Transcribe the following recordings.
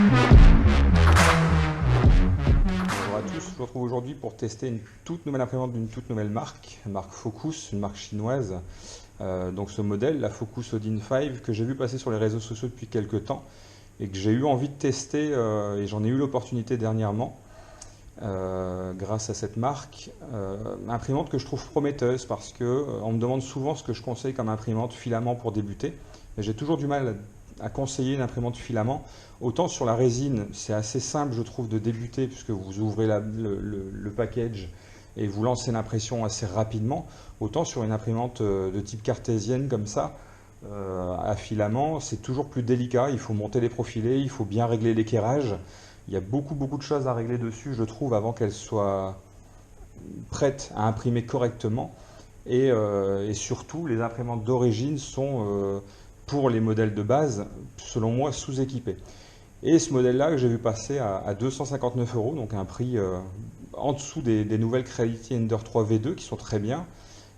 Bonjour à tous, je vous retrouve aujourd'hui pour tester une toute nouvelle imprimante d'une toute nouvelle marque Focus, une marque chinoise. Donc ce modèle, la Focus Odin 5, que j'ai vu passer sur les réseaux sociaux depuis quelques temps et que j'ai eu envie de tester et j'en ai eu l'opportunité dernièrement grâce à cette marque. Imprimante que je trouve prometteuse parce que on me demande souvent ce que je conseille comme imprimante filament pour débuter. Mais j'ai toujours du mal à conseiller une imprimante filament. Autant sur la résine, c'est assez simple, je trouve, de débuter puisque vous ouvrez le package et vous lancez l'impression assez rapidement. Autant sur une imprimante de type cartésienne comme ça, à filament, c'est toujours plus délicat. Il faut monter les profilés, il faut bien régler l'équerrage. Il y a beaucoup de choses à régler dessus, je trouve, avant qu'elle soit prête à imprimer correctement. Et surtout, les imprimantes d'origine sont, pour les modèles de base, selon moi, sous-équipées. Et ce modèle-là que j'ai vu passer à 259 €, donc un prix en dessous des nouvelles Creality Ender 3 V2 qui sont très bien.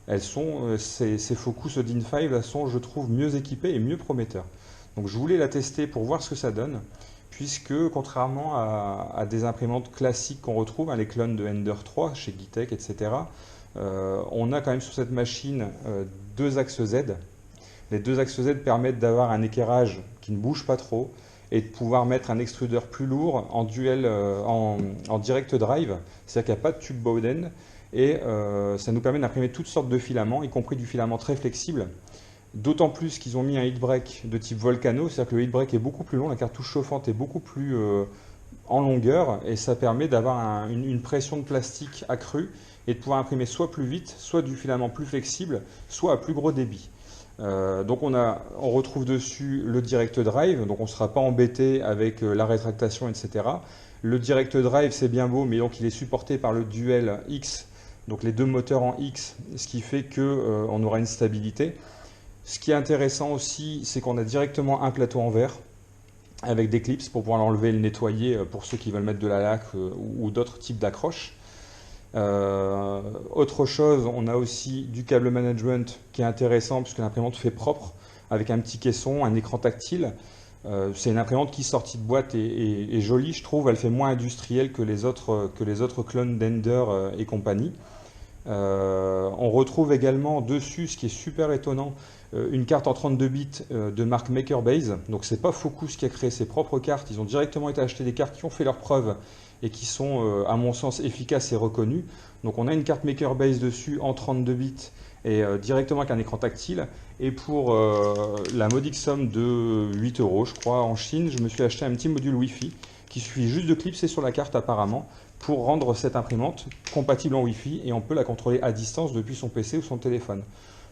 Ces Focus Odin 5 là, sont, je trouve, mieux équipées et mieux prometteurs. Donc je voulais la tester pour voir ce que ça donne, puisque contrairement à des imprimantes classiques qu'on retrouve, les clones de Ender 3 chez Gitech, etc., on a quand même sur cette machine deux axes Z. Les deux axes Z permettent d'avoir un équerrage qui ne bouge pas trop et de pouvoir mettre un extrudeur plus lourd en direct drive, c'est-à-dire qu'il n'y a pas de tube Bowden, et ça nous permet d'imprimer toutes sortes de filaments, y compris du filament très flexible. D'autant plus qu'ils ont mis un heat break de type Volcano, c'est-à-dire que le heat break est beaucoup plus long, la cartouche chauffante est beaucoup plus en longueur, et ça permet d'avoir une pression de plastique accrue et de pouvoir imprimer soit plus vite, soit du filament plus flexible, soit à plus gros débit. Donc on retrouve dessus le direct drive, donc on ne sera pas embêté avec la rétractation, etc. Le direct drive, c'est bien beau, mais donc il est supporté par le duel X, donc les deux moteurs en X, ce qui fait qu'on aura une stabilité. Ce qui est intéressant aussi, c'est qu'on a directement un plateau en verre avec des clips pour pouvoir l'enlever et le nettoyer pour ceux qui veulent mettre de la laque ou d'autres types d'accroches. Autre chose, on a aussi du câble management qui est intéressant puisque l'imprimante fait propre avec un petit caisson, un écran tactile. C'est une imprimante qui sortie de boîte est jolie, je trouve. Elle fait moins industrielle que les autres clones d'Ender et compagnie. On retrouve également dessus, ce qui est super étonnant, une carte en 32 bits de marque MakerBase. Donc c'est pas Focus qui a créé ses propres cartes, ils ont directement été acheter des cartes qui ont fait leurs preuves et qui sont, à mon sens, efficaces et reconnues. Donc on a une carte MakerBase dessus en 32 bits et directement avec un écran tactile. Et pour la modique somme de 8 €, je crois, en Chine, je me suis acheté un petit module Wi-Fi qui suffit juste de clipser sur la carte apparemment pour rendre cette imprimante compatible en Wi-Fi et on peut la contrôler à distance depuis son PC ou son téléphone.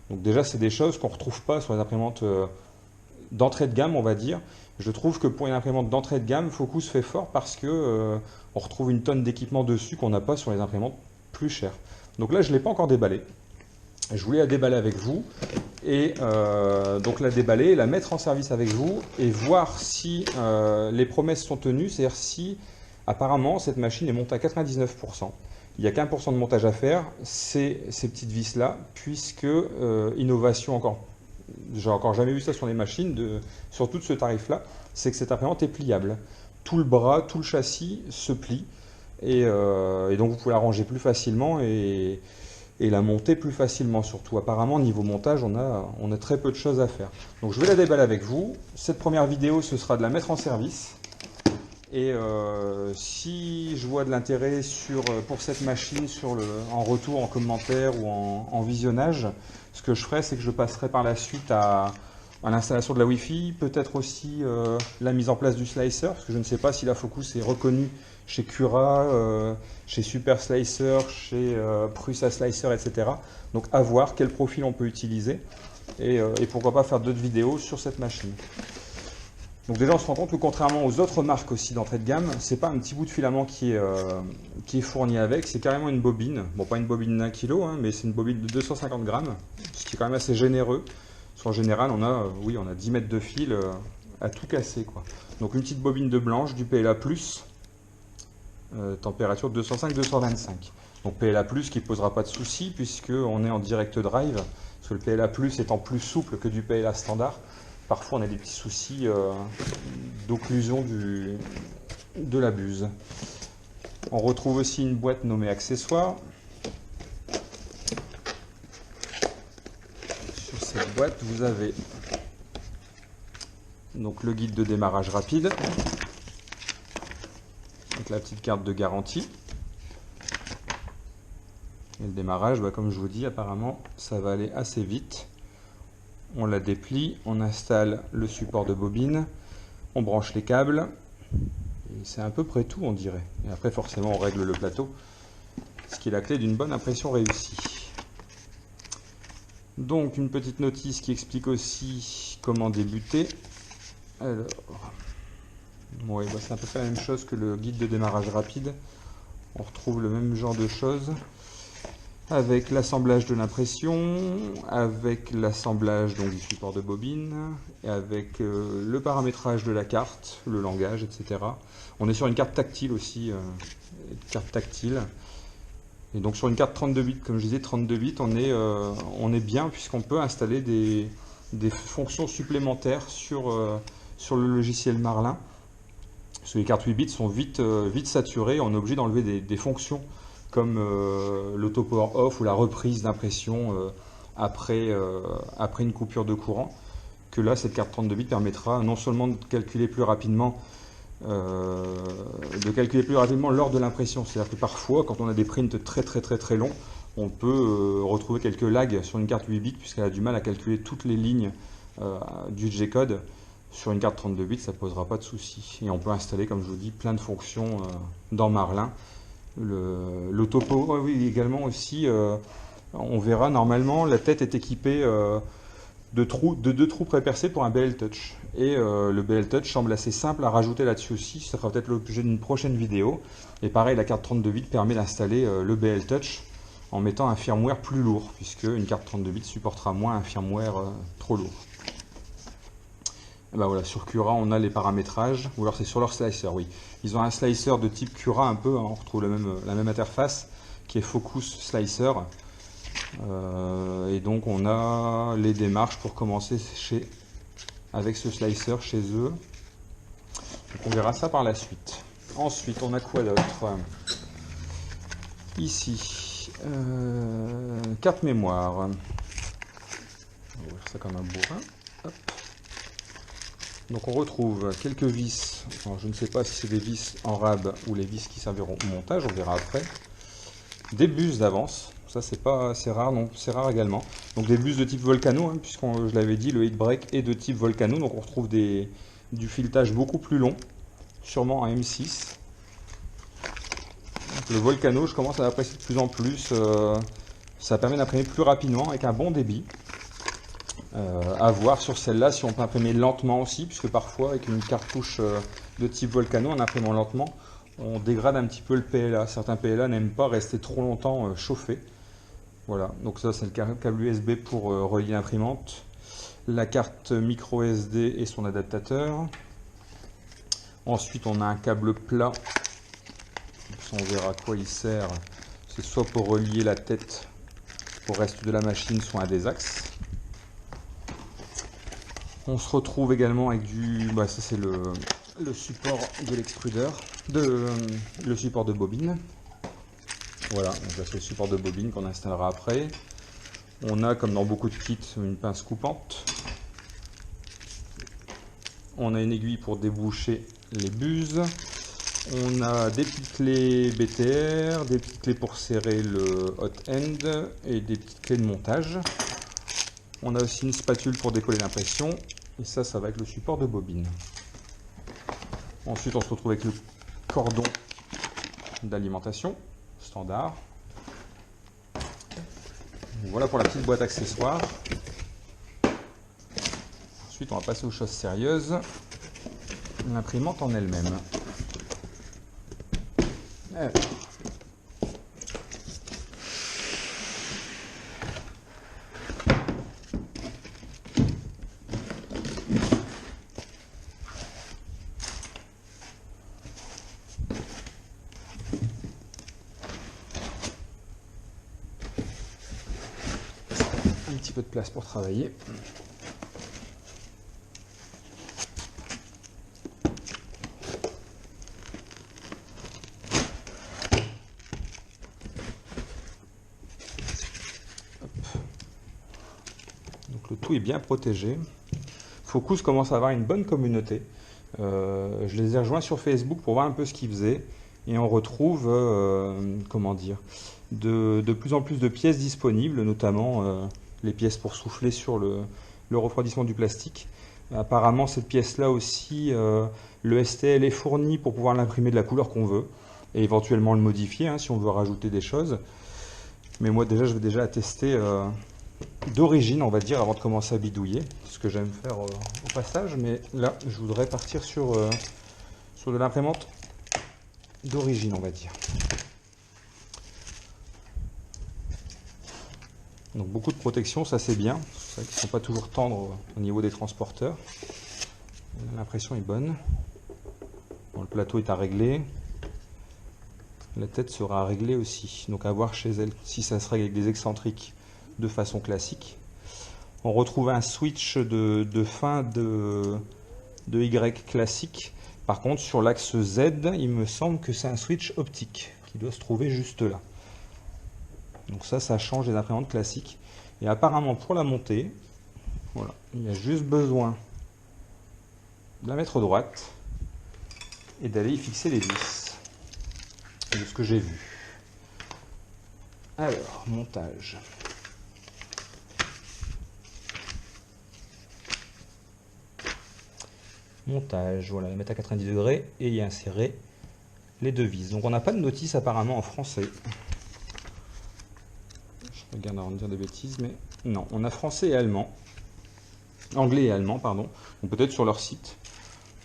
Donc déjà, c'est des choses qu'on ne retrouve pas sur les imprimantes d'entrée de gamme, on va dire. Je trouve que pour une imprimante d'entrée de gamme, Focus fait fort parce que on retrouve une tonne d'équipement dessus qu'on n'a pas sur les imprimantes plus chères. Donc là, je ne l'ai pas encore déballé. Je voulais la déballer avec vous et donc la déballer, la mettre en service avec vous et voir si les promesses sont tenues, c'est-à-dire si apparemment cette machine est montée à 99%. Il n'y a qu'1% de montage à faire, c'est ces petites vis-là, puisque innovation encore, j'ai encore jamais vu ça sur les machines, surtout de ce tarif-là, c'est que cette imprimante est pliable. Tout le bras, tout le châssis se plie et donc vous pouvez la ranger plus facilement et la monter plus facilement surtout. Apparemment, niveau montage, on a très peu de choses à faire. Donc je vais la déballer avec vous. Cette première vidéo, ce sera de la mettre en service. Et si je vois de l'intérêt pour cette machine en retour, en commentaire ou en visionnage, ce que je ferai, c'est que je passerai par la suite à l'installation de la Wi-Fi, peut-être aussi la mise en place du slicer, parce que je ne sais pas si la Focus est reconnue chez Cura, chez Super Slicer, chez Prusa Slicer, etc. Donc à voir quel profil on peut utiliser et pourquoi pas faire d'autres vidéos sur cette machine. Donc déjà on se rend compte que contrairement aux autres marques aussi d'entrée de gamme, c'est pas un petit bout de filament qui est fourni avec, c'est carrément une bobine. Bon, pas une bobine d'1 kg, hein, mais c'est une bobine de 250 grammes, ce qui est quand même assez généreux. Parce qu'en général, on a 10 mètres de fil à tout casser, quoi. Donc une petite bobine de blanche, du PLA+, température 205-225. Donc PLA+, qui ne posera pas de souci puisqu'on est en direct drive, parce que le PLA+, étant plus souple que du PLA standard, parfois on a des petits soucis d'occlusion de la buse. On retrouve aussi une boîte nommée accessoires. Sur cette boîte, vous avez donc le guide de démarrage rapide, avec la petite carte de garantie. Et le démarrage, comme je vous dis, apparemment, ça va aller assez vite. On la déplie, on installe le support de bobine, on branche les câbles, et c'est à peu près tout, on dirait. Et après, forcément, on règle le plateau, ce qui est la clé d'une bonne impression réussie. Donc, une petite notice qui explique aussi comment débuter. Alors, ouais, c'est à peu près la même chose que le guide de démarrage rapide. On retrouve le même genre de choses. Avec l'assemblage de l'impression, avec l'assemblage du support de bobine, et avec le paramétrage de la carte, le langage, etc. On est sur une carte tactile aussi, Et donc sur une carte 32 bits, comme je disais, 32 bits, on est bien puisqu'on peut installer des fonctions supplémentaires sur le logiciel Marlin. Parce que les cartes 8 bits sont vite saturées, on est obligé d'enlever des fonctions comme l'auto power off ou la reprise d'impression après une coupure de courant, que là cette carte 32 bits permettra non seulement de calculer plus rapidement lors de l'impression, c'est-à-dire que parfois quand on a des prints très longs, on peut retrouver quelques lags sur une carte 8 bits puisqu'elle a du mal à calculer toutes les lignes du G-code. Sur une carte 32 bits, ça ne posera pas de souci. Et on peut installer, comme je vous dis, plein de fonctions dans Marlin. L'autopo, oui, également aussi, on verra normalement, la tête est équipée de 2 trous pré-percés pour un BL Touch. Et le BL Touch semble assez simple à rajouter là-dessus aussi, ça fera peut-être l'objet d'une prochaine vidéo. Et pareil, la carte 32 bits permet d'installer le BL Touch en mettant un firmware plus lourd, puisque une carte 32 bits supportera moins un firmware trop lourd. Et ben voilà, sur Cura, on a les paramétrages, ou alors c'est sur leur slicer, oui. Ils ont un slicer de type Cura un peu, on retrouve la même interface, qui est Focus Slicer. Et donc on a les démarches pour commencer avec ce slicer chez eux. Donc on verra ça par la suite. Ensuite, on a quoi d'autre? Ici, carte mémoire. On va ouvrir ça comme un bourrin. Hop. Donc on retrouve quelques vis, alors je ne sais pas si c'est des vis en rab ou les vis qui serviront au montage, on verra après. Des buses d'avance, ça c'est rare, non, c'est rare également. Donc des buses de type Volcano, puisque je l'avais dit, le heat break est de type Volcano, donc on retrouve du filetage beaucoup plus long, sûrement un M6. Donc, le Volcano, je commence à l'apprécier de plus en plus, ça permet d'imprimer plus rapidement avec un bon débit. À voir sur celle-là si on peut imprimer lentement aussi, puisque parfois avec une cartouche de type Volcano, en imprimant lentement, on dégrade un petit peu le PLA. Certains PLA n'aiment pas rester trop longtemps chauffés. Voilà, donc ça c'est le câble USB pour relier l'imprimante, la carte micro SD et son adaptateur. Ensuite on a un câble plat, on verra à quoi il sert. C'est soit pour relier la tête au reste de la machine, soit à des axes. On se retrouve également avec ça c'est le support de l'extrudeur, le support de bobine. Voilà, donc là c'est le support de bobine qu'on installera après. On a, comme dans beaucoup de kits, une pince coupante. On a une aiguille pour déboucher les buses. On a des petites clés BTR, des petites clés pour serrer le hot end et des petites clés de montage. On a aussi une spatule pour décoller l'impression. Et ça va avec le support de bobine. Ensuite, on se retrouve avec le cordon d'alimentation standard. Voilà pour la petite boîte accessoire. Ensuite, on va passer aux choses sérieuses. L'imprimante en elle-même. Un petit peu de place pour travailler. tout est bien protégé. Focus commence à avoir une bonne communauté. Je les ai rejoints sur Facebook pour voir un peu ce qu'ils faisaient. Et on retrouve, comment dire, de plus en plus de pièces disponibles, notamment les pièces pour souffler sur le refroidissement du plastique. Apparemment, cette pièce-là aussi, le STL est fourni pour pouvoir l'imprimer de la couleur qu'on veut et éventuellement le modifier hein, si on veut rajouter des choses. Mais moi, déjà, je vais déjà tester d'origine, on va dire, avant de commencer à bidouiller. Ce que j'aime faire au passage. Mais là, je voudrais partir sur de l'imprimante d'origine, on va dire. Donc beaucoup de protection, ça c'est bien. C'est vrai qu'ils ne sont pas toujours tendres au niveau des transporteurs. L'impression est bonne. Bon, le plateau est à régler. La tête sera à régler aussi. Donc à voir chez elle si ça se règle avec des excentriques de façon classique. On retrouve un switch de fin de Y classique. Par contre, sur l'axe Z, il me semble que c'est un switch optique qui doit se trouver juste là. Donc ça change des imprimantes classiques. Et apparemment, pour la monter, voilà, il y a juste besoin de la mettre droite et d'aller y fixer les vis. De ce que j'ai vu. Alors, montage. Montage, voilà, la mettre à 90 degrés et y insérer les deux vis. Donc on n'a pas de notice apparemment en français. Je regarde avant de dire des bêtises, mais non, on a français et allemand. Anglais et allemand, pardon. Donc peut-être sur leur site.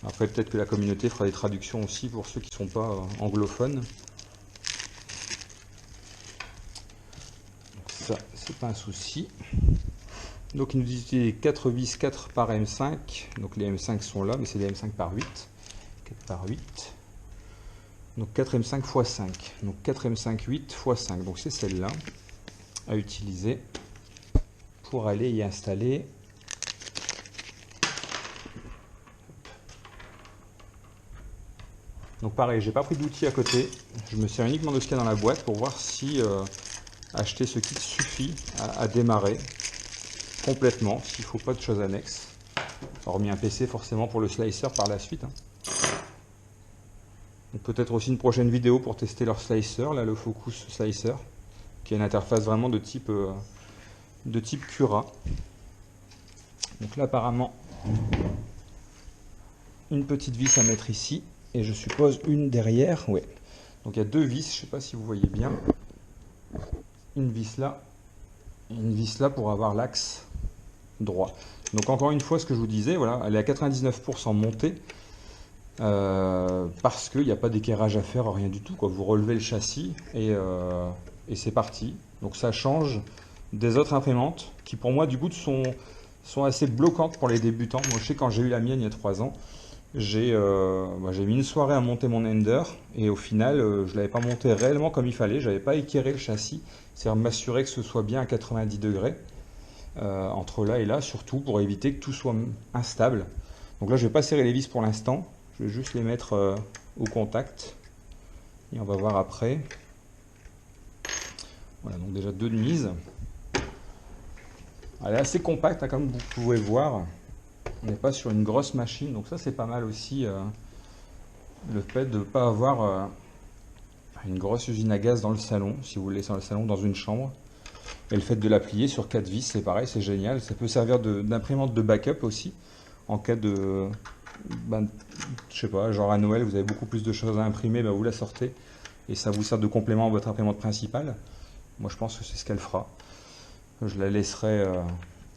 Après, peut-être que la communauté fera des traductions aussi pour ceux qui ne sont pas anglophones. Donc ça, c'est pas un souci. Donc il nous dit 4 vis 4 par M5. Donc les M5 sont là, mais c'est des M5 par 8. 4 par 8. Donc 4 M5 x 5. Donc 4 M5 8 x 5. Donc c'est celle-là à utiliser pour aller y installer. Donc pareil, j'ai pas pris d'outils à côté. Je me sers uniquement de ce qu'il y a dans la boîte pour voir si acheter ce kit suffit à démarrer complètement, s'il ne faut pas de choses annexes. Hormis un PC forcément pour le slicer par la suite. Hein. Peut-être aussi une prochaine vidéo pour tester leur slicer, là le Focus Slicer, qui a une interface vraiment de type Cura. Donc là apparemment une petite vis à mettre ici et je suppose une derrière. Ouais. Donc il y a deux vis, je ne sais pas si vous voyez bien. Une vis là et une vis là pour avoir l'axe droit. Donc encore une fois ce que je vous disais, voilà, elle est à 99% montée parce qu'il n'y a pas d'équerrage à faire, rien du tout, quoi. Vous relevez le châssis et c'est parti. Donc ça change des autres imprimantes qui pour moi du coup sont assez bloquantes pour les débutants. Moi je sais quand j'ai eu la mienne il y a 3 ans, j'ai mis une soirée à monter mon Ender et au final je ne l'avais pas monté réellement comme il fallait, je n'avais pas équerré le châssis, c'est-à-dire m'assurer que ce soit bien à 90 degrés entre là et là, surtout pour éviter que tout soit instable. Donc là je ne vais pas serrer les vis pour l'instant, je vais juste les mettre au contact et on va voir après. Voilà, donc déjà 2 de mise. Elle est assez compacte hein, comme vous pouvez voir. On n'est pas sur une grosse machine, donc ça c'est pas mal aussi le fait de ne pas avoir une grosse usine à gaz dans le salon, si vous voulez laisser dans le salon, dans une chambre. Et le fait de la plier sur 4 vis, c'est pareil, c'est génial. Ça peut servir d'imprimante de backup aussi, en cas de, je sais pas, genre à Noël, vous avez beaucoup plus de choses à imprimer, vous la sortez et ça vous sert de complément à votre imprimante principale. Moi je pense que c'est ce qu'elle fera. Je la laisserai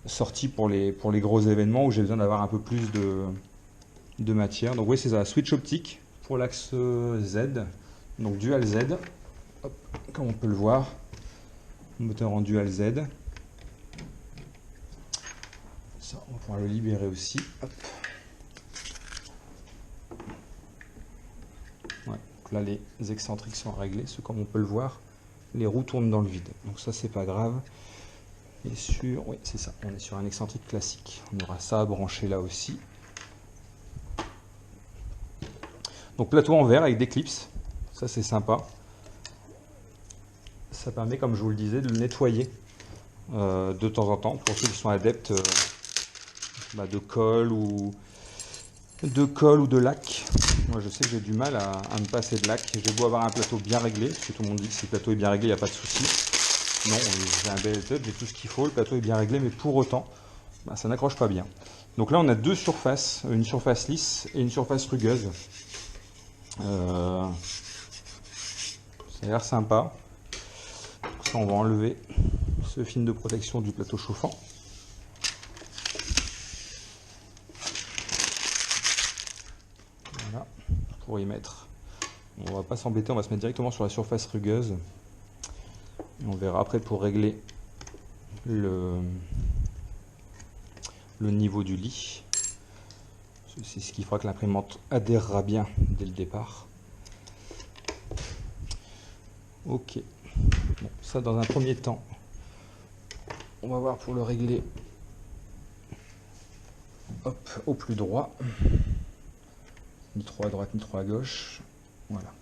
sortie pour les gros événements où j'ai besoin d'avoir un peu plus de matière. Donc oui, c'est ça, switch optique pour l'axe Z, donc dual Z, hop, comme on peut le voir, moteur en dual Z. Ça, on va pouvoir le libérer aussi. Hop. Ouais, donc là, les excentriques sont réglés, comme on peut le voir, les roues tournent dans le vide. Donc ça, c'est pas grave. Et oui, c'est ça, on est sur un excentrique classique. On aura ça à brancher là aussi. Donc plateau en verre avec des clips, ça c'est sympa. Ça permet, comme je vous le disais, de le nettoyer de temps en temps pour ceux qui sont adeptes de colle ou de lac. Moi je sais que j'ai du mal à me passer de lac. J'ai beau avoir un plateau bien réglé, parce que tout le monde dit que si le plateau est bien réglé, il n'y a pas de souci. Non, j'ai un bel setup, j'ai tout ce qu'il faut, le plateau est bien réglé, mais pour autant, ça n'accroche pas bien. Donc là on a deux surfaces, une surface lisse et une surface rugueuse. Ça a l'air sympa. Donc ça on va enlever ce film de protection du plateau chauffant. Voilà, pour y mettre. On va pas s'embêter, on va se mettre directement sur la surface rugueuse. Et on verra après pour régler le niveau du lit. C'est ce qui fera que l'imprimante adhérera bien dès le départ. Ok. Bon, ça dans un premier temps, on va voir pour le régler. Hop, au plus droit. Ni trop à droite, ni trop à gauche. Voilà.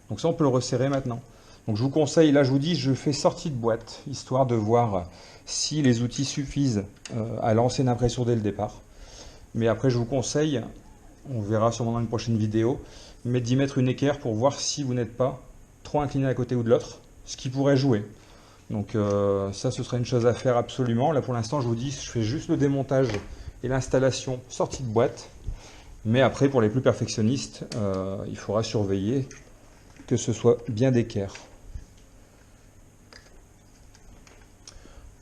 Donc ça, on peut le resserrer maintenant. Donc je vous conseille, là je vous dis, je fais sortie de boîte, histoire de voir si les outils suffisent à lancer une impression dès le départ. Mais après je vous conseille, on verra sûrement dans une prochaine vidéo, mais d'y mettre une équerre pour voir si vous n'êtes pas trop incliné d'un côté ou de l'autre, ce qui pourrait jouer. Donc ça ce serait une chose à faire absolument. Là pour l'instant je vous dis, je fais juste le démontage et l'installation sortie de boîte. Mais après pour les plus perfectionnistes, il faudra surveiller que ce soit bien d'équerre.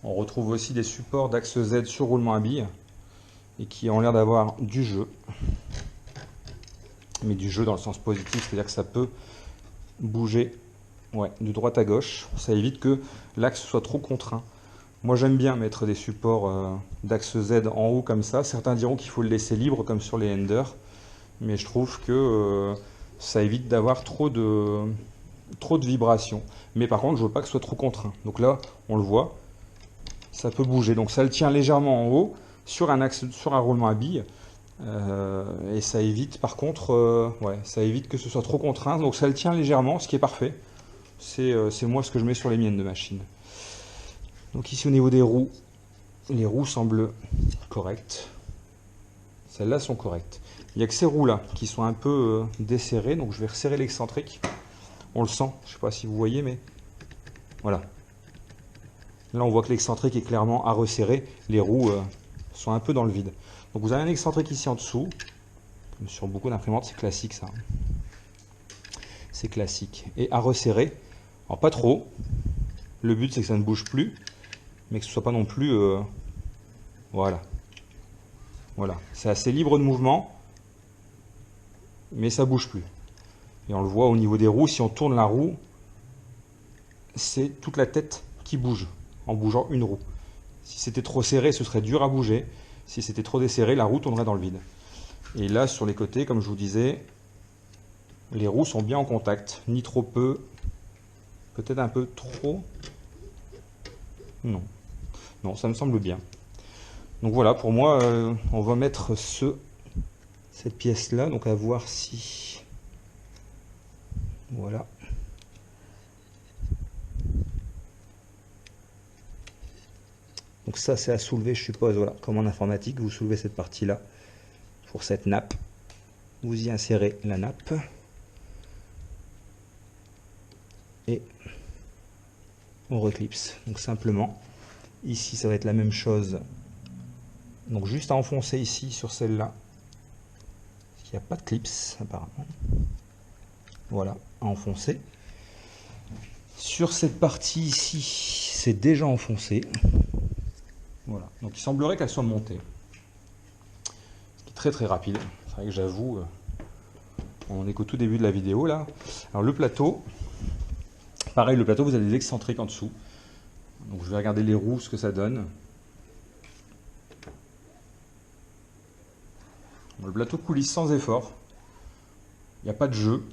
On retrouve aussi des supports d'axe Z sur roulement à billes et qui ont l'air d'avoir du jeu. Mais du jeu dans le sens positif, c'est-à-dire que ça peut bouger de droite à gauche. Ça évite que l'axe soit trop contraint. Moi j'aime bien mettre des supports d'axe Z en haut comme ça. Certains diront qu'il faut le laisser libre comme sur les Ender. Mais je trouve que ça évite d'avoir trop de vibrations. Mais par contre je veux pas que ce soit trop contraint. Donc là on le voit. Ça peut bouger, donc ça le tient légèrement en haut sur un axe, sur un roulement à billes, et ça évite par contre, ça évite que ce soit trop contraint, donc ça le tient légèrement, ce qui est parfait. C'est moi ce que je mets sur les miennes de machine. Donc ici au niveau des roues, les roues semblent correctes. Celles-là sont correctes. Il n'y a que ces roues-là qui sont un peu desserrées, donc je vais resserrer l'excentrique. On le sent, je ne sais pas si vous voyez, mais voilà. Là, on voit que l'excentrique est clairement à resserrer. Les roues sont un peu dans le vide. Donc, vous avez un excentrique ici en dessous. Comme sur beaucoup d'imprimantes, c'est classique ça. C'est classique. Et à resserrer. Alors, pas trop. Le but, c'est que ça ne bouge plus. Mais que ce ne soit pas non plus... voilà. Voilà. C'est assez libre de mouvement. Mais ça ne bouge plus. Et on le voit au niveau des roues. Si on tourne la roue, c'est toute la tête qui bouge. En bougeant une roue. Si c'était trop serré, ce serait dur à bouger. Si c'était trop desserré, la roue tournerait dans le vide. Et là, sur les côtés, comme je vous disais, les roues sont bien en contact. Ni trop peu, peut-être un peu trop. Non. Non, ça me semble bien. Donc voilà, pour moi, on va mettre cette pièce-là. Donc à voir si... Voilà. Donc ça c'est à soulever, je suppose, voilà, comme en informatique, vous soulevez cette partie-là pour cette nappe. Vous y insérez la nappe. Et on reclipse. Donc simplement, ici ça va être la même chose. Donc juste à enfoncer ici sur celle-là. Il n'y a pas de clips apparemment. Voilà, à enfoncer. Sur cette partie ici, c'est déjà enfoncé. Voilà, donc il semblerait qu'elle soit montée. Ce qui est très très rapide. C'est vrai que j'avoue, on est qu'au tout début de la vidéo là. Alors le plateau, pareil, le plateau, vous avez des excentriques en dessous. Donc je vais regarder les roues, ce que ça donne. Bon, le plateau coulisse sans effort. Il n'y a pas de jeu.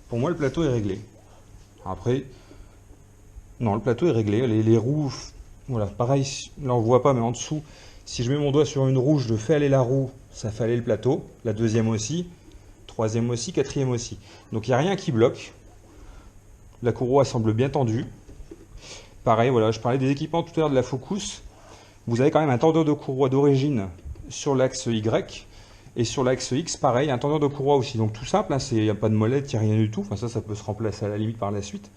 Pour moi, le plateau est réglé. Après, non, le plateau est réglé. Les roues... Voilà, pareil, là on ne voit pas, mais en dessous, si je mets mon doigt sur une roue, je fais aller la roue, ça fait aller le plateau, la deuxième aussi, troisième aussi, quatrième aussi. Donc il n'y a rien qui bloque. La courroie semble bien tendue. Pareil, voilà, je parlais des équipements tout à l'heure de la Focus. Vous avez quand même un tendeur de courroie d'origine sur l'axe Y. Et sur l'axe X, pareil, un tendeur de courroie aussi. Donc tout simple, hein, il n'y a pas de molette, il n'y a rien du tout. Enfin ça peut se remplacer à la limite par la suite.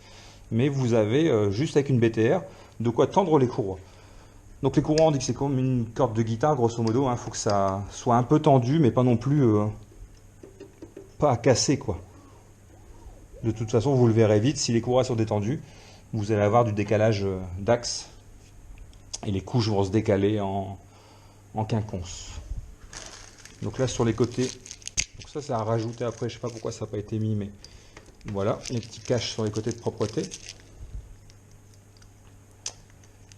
Mais vous avez, juste avec une BTR, de quoi tendre les courroies. Donc les courroies, on dit que c'est comme une corde de guitare, grosso modo. Il faut que ça soit un peu tendu, mais pas non plus pas à casser, quoi. De toute façon, vous le verrez vite, si les courroies sont détendues, vous allez avoir du décalage d'axe. Et les couches vont se décaler en quinconce. Donc là, sur les côtés, donc ça, c'est à rajouter après. Je sais pas pourquoi ça n'a pas été mis, mais voilà, les petits caches sur les côtés de propreté.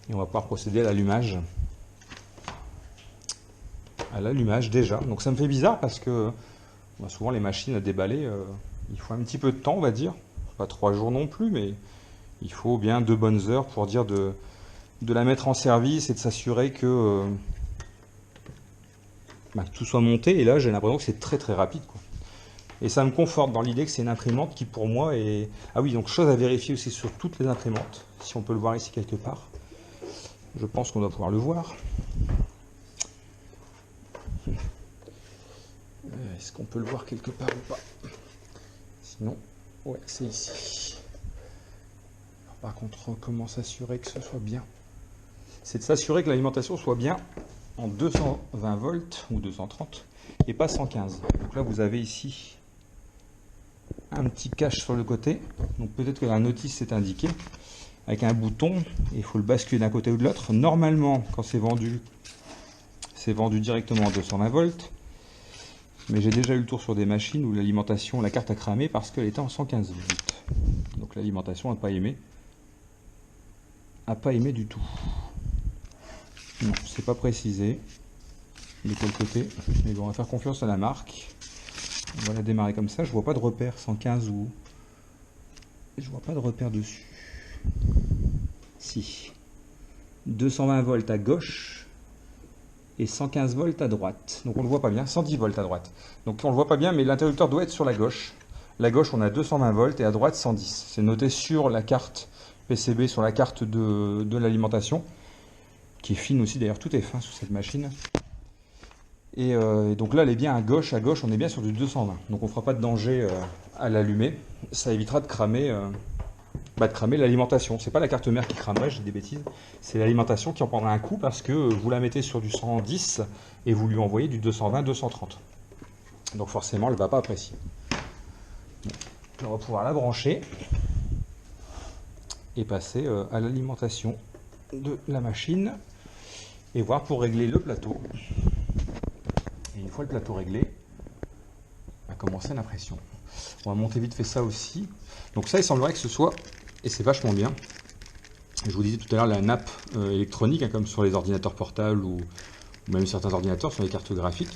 Et on va pouvoir procéder à l'allumage. À l'allumage déjà. Donc ça me fait bizarre parce que souvent les machines à déballer, il faut un petit peu de temps, on va dire. Pas 3 jours non plus, mais il faut bien 2 bonnes heures pour dire de la mettre en service et de s'assurer que tout soit monté. Et là, j'ai l'impression que c'est très très rapide, quoi. Et ça me conforte dans l'idée que c'est une imprimante qui pour moi est... Ah oui, donc chose à vérifier aussi sur toutes les imprimantes, si on peut le voir ici quelque part. Je pense qu'on doit pouvoir le voir. Est-ce qu'on peut le voir quelque part ou pas? Sinon, ouais, c'est ici. Alors, par contre, comment s'assurer que ce soit bien? C'est de s'assurer que l'alimentation soit bien en 220 volts ou 230 et pas 115. Donc là, vous avez ici un petit cache sur le côté. Donc peut-être que la notice est indiquée avec un bouton et il faut le basculer d'un côté ou de l'autre. Normalement, quand c'est vendu directement en 220 volts. Mais j'ai déjà eu le tour sur des machines où l'alimentation, la carte a cramé parce qu'elle était en 115 volts. Donc l'alimentation n'a pas aimé. A pas aimé du tout. Non, c'est pas précisé de quel côté. Mais bon, on va faire confiance à la marque. On va la démarrer comme ça. Je vois pas de repère 115 ou... Je vois pas de repère dessus. Si. 220 volts à gauche et 115 volts à droite. Donc on ne le voit pas bien. 110 volts à droite. Donc on ne le voit pas bien, mais l'interrupteur doit être sur la gauche. La gauche, on a 220 volts et à droite 110. C'est noté sur la carte PCB, sur la carte de l'alimentation, qui est fine aussi. D'ailleurs, tout est fin sur cette machine. Et donc là, elle est bien à gauche. À gauche, on est bien sur du 220. Donc on ne fera pas de danger à l'allumer. Ça évitera de cramer l'alimentation. C'est pas la carte mère qui cramerait, j'ai des bêtises. C'est l'alimentation qui en prendra un coup parce que vous la mettez sur du 110 et vous lui envoyez du 220, 230. Donc forcément, elle ne va pas apprécier. Donc, on va pouvoir la brancher et passer à l'alimentation de la machine et voir pour régler le plateau. Et une fois le plateau réglé, on va commencer l'impression. On va monter vite fait ça aussi. Donc ça, il semblerait que ce soit, et c'est vachement bien, je vous disais tout à l'heure, la nappe électronique, hein, comme sur les ordinateurs portables ou même certains ordinateurs sur les cartes graphiques.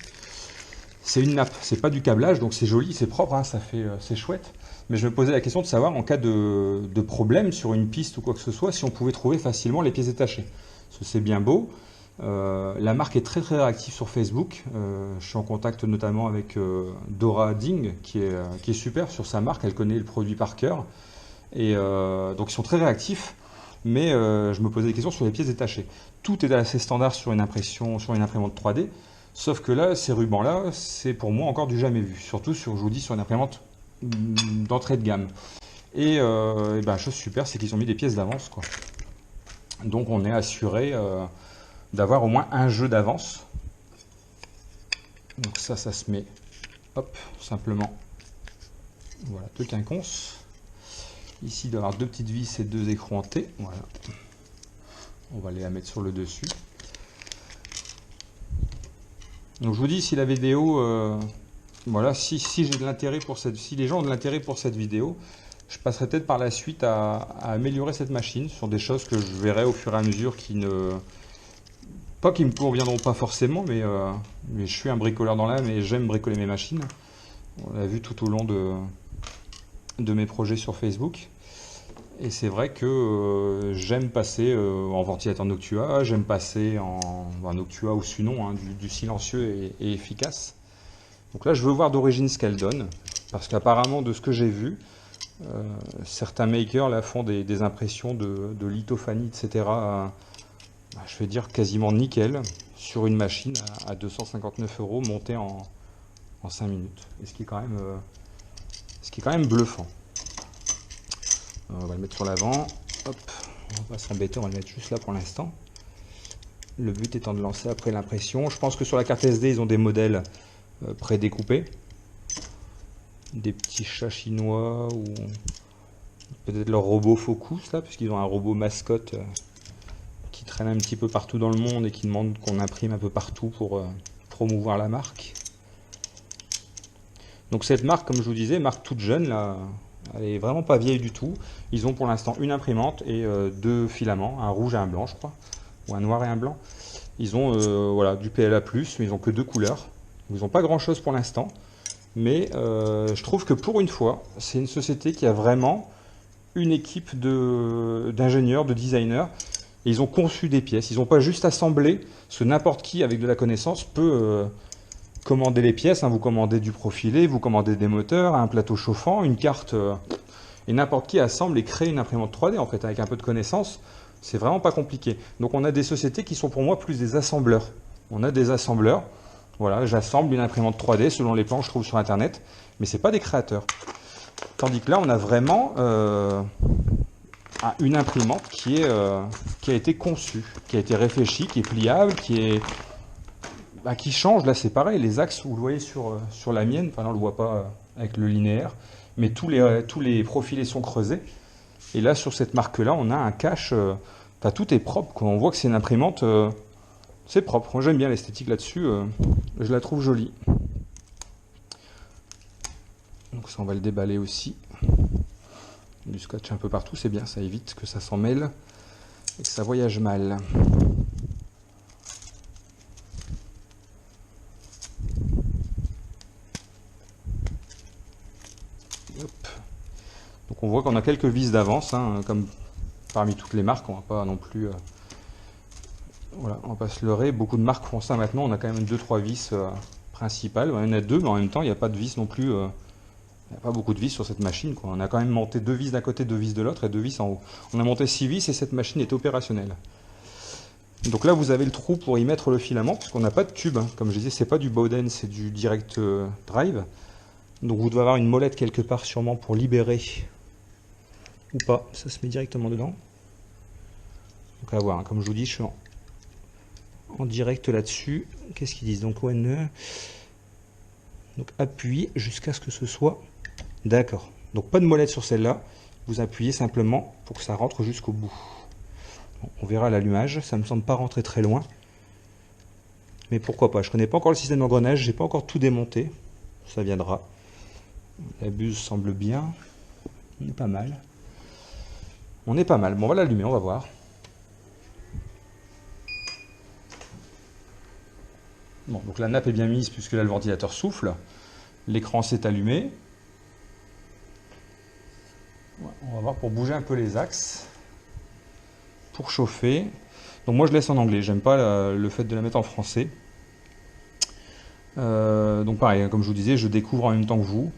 C'est une nappe, c'est pas du câblage, donc c'est joli, c'est propre, hein, c'est chouette. Mais je me posais la question de savoir, en cas de problème sur une piste ou quoi que ce soit, si on pouvait trouver facilement les pièces détachées. Parce que c'est bien beau. La marque est très très réactive sur Facebook. Je suis en contact notamment avec Dora Ding, qui est super sur sa marque. Elle connaît le produit par cœur. Et donc ils sont très réactifs. Mais je me posais des questions sur les pièces détachées. Tout est assez standard sur une imprimante 3D. Sauf que là, ces rubans-là, c'est pour moi encore du jamais vu. Surtout je vous dis, sur une imprimante d'entrée de gamme. Et chose super, c'est qu'ils ont mis des pièces d'avance, quoi. Donc on est assuré d'avoir au moins un jeu d'avance. Donc ça se met, hop, simplement. Voilà, 2 quinconces. Ici, il doit y avoir 2 petites vis et 2 écrous en T. Voilà. On va les mettre sur le dessus. Donc je vous dis, si la vidéo, voilà, si j'ai de l'intérêt pour si les gens ont de l'intérêt pour cette vidéo, je passerai peut-être par la suite à améliorer cette machine sur des choses que je verrai au fur et à mesure qui ne me conviendront pas forcément, mais je suis un bricoleur dans l'âme et j'aime bricoler mes machines. On l'a vu tout au long de mes projets sur Facebook. Et c'est vrai que j'aime passer en ventilateur Noctua, j'aime passer en Noctua ou Sunon, hein, du silencieux et efficace. Donc là, je veux voir d'origine ce qu'elle donne, parce qu'apparemment, de ce que j'ai vu, certains makers là font des impressions de lithophanie, etc. Je vais dire quasiment nickel, sur une machine à 259 € montée en 5 minutes. Et ce qui est quand même bluffant. On va le mettre sur l'avant. Hop, on va pas s'embêter, on va le mettre juste là pour l'instant. Le but étant de lancer après l'impression. Je pense que sur la carte SD, ils ont des modèles prédécoupés. Des petits chats chinois ou peut-être leur robot Focus là, puisqu'ils ont un robot mascotte qui traîne un petit peu partout dans le monde et qui demande qu'on imprime un peu partout pour promouvoir la marque. Donc cette marque, comme je vous disais, marque toute jeune là, elle est vraiment pas vieille du tout. Ils ont pour l'instant une imprimante et deux filaments, un rouge et un blanc je crois, ou un noir et un blanc. Ils ont voilà, du PLA+, mais ils ont que deux couleurs. Ils n'ont pas grand chose pour l'instant, mais je trouve que pour une fois, c'est une société qui a vraiment une équipe d'ingénieurs, de designers. Et ils ont conçu des pièces, ils n'ont pas juste assemblé, parce que n'importe qui avec de la connaissance peut commander les pièces, hein. Vous commandez du profilé, vous commandez des moteurs, un plateau chauffant, une carte, et n'importe qui assemble et crée une imprimante 3D en fait, avec un peu de connaissance, c'est vraiment pas compliqué. Donc on a des sociétés qui sont pour moi plus des assembleurs. On a des assembleurs, voilà, j'assemble une imprimante 3D selon les plans que je trouve sur internet, mais c'est pas des créateurs. Tandis que là on a vraiment une imprimante qui a été conçue, qui a été réfléchie, qui est pliable, qui change. Là c'est pareil, les axes, vous le voyez sur la mienne, enfin là on le voit pas avec le linéaire, mais tous les profilés sont creusés. Et là sur cette marque là on a un cache, enfin tout est propre, quoi. On voit que c'est une imprimante, c'est propre. Moi j'aime bien l'esthétique là-dessus, je la trouve jolie. Donc ça on va le déballer aussi. Du scotch un peu partout, c'est bien, ça évite que ça s'en mêle et que ça voyage mal. Hop. Donc on voit qu'on a quelques vis d'avance, hein, comme parmi toutes les marques, on va pas non plus voilà, on va pas se leurrer, beaucoup de marques font ça maintenant, on a quand même 2-3 vis principales, il y en a deux, mais en même temps il n'y a pas de vis non plus. Il n'y a pas beaucoup de vis sur cette machine, quoi. On a quand même monté 2 vis d'un côté, 2 vis de l'autre et 2 vis en haut. On a monté 6 vis et cette machine est opérationnelle. Donc là, vous avez le trou pour y mettre le filament, parce qu'on n'a pas de tube, hein. Comme je disais, c'est pas du Bowden, c'est du direct drive. Donc vous devez avoir une molette quelque part sûrement pour libérer, ou pas. Ça se met directement dedans. Donc à voir, hein. Comme je vous dis, je suis en direct là-dessus. Qu'est-ce qu'ils disent? Donc donc appuyez jusqu'à ce que ce soit d'accord. Donc pas de molette sur celle-là, vous appuyez simplement pour que ça rentre jusqu'au bout. Bon, on verra l'allumage, ça me semble pas rentrer très loin. Mais pourquoi pas, je connais pas encore le système d'engrenage, j'ai pas encore tout démonté. Ça viendra. La buse semble bien. On est pas mal. On est pas mal. Bon, on va l'allumer, on va voir. Bon, donc la nappe est bien mise puisque là le ventilateur souffle. L'écran s'est allumé. On va voir pour bouger un peu les axes. Pour chauffer. Donc moi je laisse en anglais, j'aime pas le fait de la mettre en français. Donc pareil, comme je vous disais, je découvre en même temps que vous.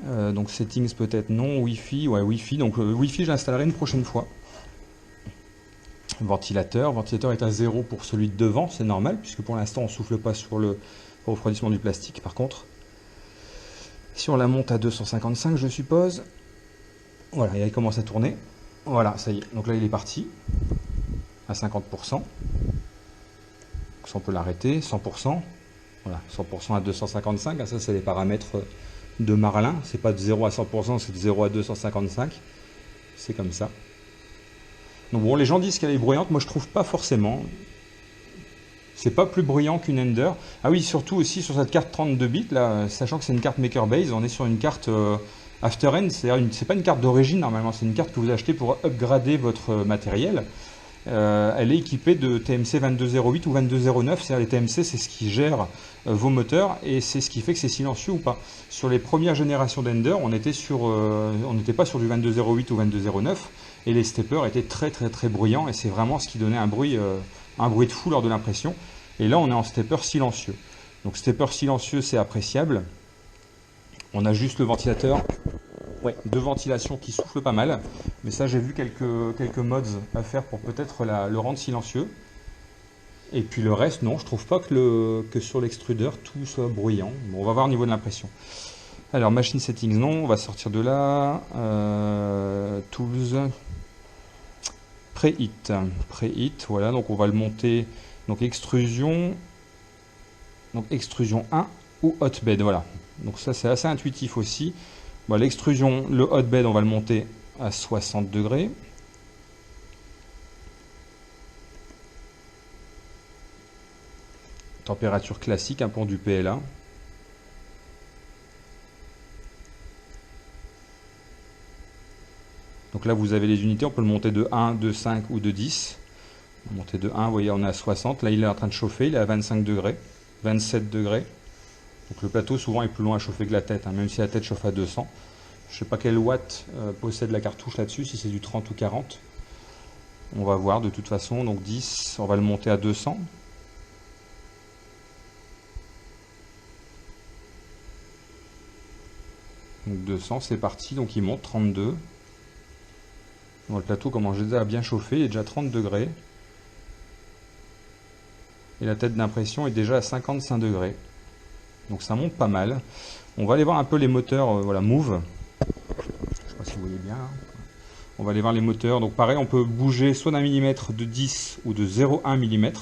Donc settings peut-être non, Wi-Fi, ouais Wi-Fi. Donc Wi-Fi je l'installerai une prochaine fois. Ventilateur est à 0 pour celui de devant, c'est normal, puisque pour l'instant on souffle pas sur le refroidissement du plastique. Par contre, si on la monte à 255, je suppose, voilà, et elle commence à tourner. Voilà, ça y est, donc là il est parti à 50%. Donc ça on peut l'arrêter, 100%. Voilà, 100% à 255, ça c'est les paramètres de Marlin, c'est pas de 0 à 100%, c'est de 0 à 255. C'est comme ça. Donc bon, les gens disent qu'elle est bruyante, moi je trouve pas forcément. C'est pas plus bruyant qu'une Ender. Ah oui, surtout aussi sur cette carte 32 bits, là, sachant que c'est une carte MakerBase, on est sur une carte After End, c'est pas une carte d'origine normalement, c'est une carte que vous achetez pour upgrader votre matériel. Elle est équipée de TMC 2208 ou 2209, c'est-à-dire les TMC c'est ce qui gère vos moteurs et c'est ce qui fait que c'est silencieux ou pas. Sur les premières générations d'Ender, on n'était pas sur du 2208 ou 2209 et les steppers étaient très bruyants et c'est vraiment ce qui donnait un bruit de fou lors de l'impression. Et là on est en stepper silencieux. Donc stepper silencieux c'est appréciable. On a juste le ventilateur. Ouais, de ventilation qui souffle pas mal, mais ça j'ai vu quelques mods à faire pour peut-être le rendre silencieux. Et puis le reste, non, je trouve pas que sur l'extrudeur tout soit bruyant. Bon, on va voir au niveau de l'impression. Alors, machine settings, non, on va sortir de là. Tools, preheat. Preheat, voilà, donc on va le monter. Donc extrusion 1 ou hotbed, voilà. Donc ça c'est assez intuitif aussi. Bon, l'extrusion, le hotbed, on va le monter à 60 degrés. Température classique pour du PLA. Donc là vous avez les unités, on peut le monter de 1, de 5 ou de 10. Monter de 1, vous voyez on est à 60. Là il est en train de chauffer, il est à 25 degrés, 27 degrés. Donc le plateau souvent est plus loin à chauffer que la tête, même si la tête chauffe à 200. Je ne sais pas quel watt possède la cartouche là-dessus, si c'est du 30 ou 40. On va voir de toute façon, donc 10, on va le monter à 200. Donc 200, c'est parti, donc il monte 32. Bon, le plateau commence déjà à bien chauffer, il est déjà à 30 degrés. Et la tête d'impression est déjà à 55 degrés. Donc ça monte pas mal. On va aller voir un peu les moteurs voilà, Move. Je ne sais pas si vous voyez bien. On va aller voir les moteurs. Donc pareil, on peut bouger soit d'un millimètre de 10 ou de 0,1 mm.